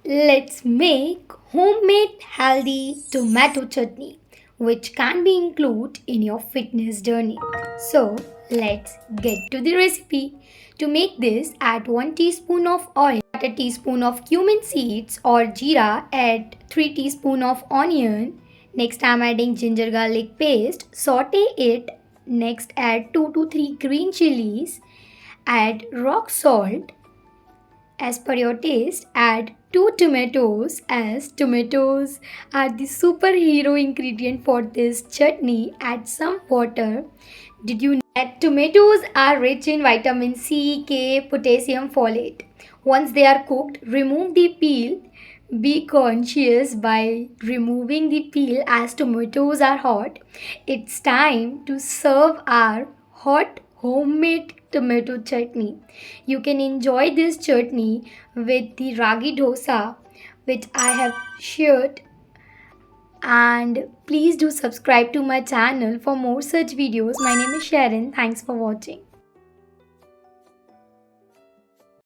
Let's make homemade healthy tomato chutney, which can be included in your fitness journey. So, let's get to the recipe. To make this, add 1 teaspoon of oil, add a teaspoon of cumin seeds or jeera, add 3 teaspoon of onion. Next, I'm adding ginger garlic paste, saute it. Next, add 2 to 3 green chilies, add rock salt. As per your taste, add 2 tomatoes, as tomatoes are the superhero ingredient for this chutney. Add some water. Did you know that tomatoes are rich in vitamin C, K, potassium, folate? Once they are cooked, remove the peel. Be conscious by removing the peel as tomatoes are hot. It's time to serve our hot homemade tomato chutney. You can enjoy this chutney with the ragi dosa, which I have shared. And please do subscribe to my channel for more such videos. My name is Sharon. Thanks for watching.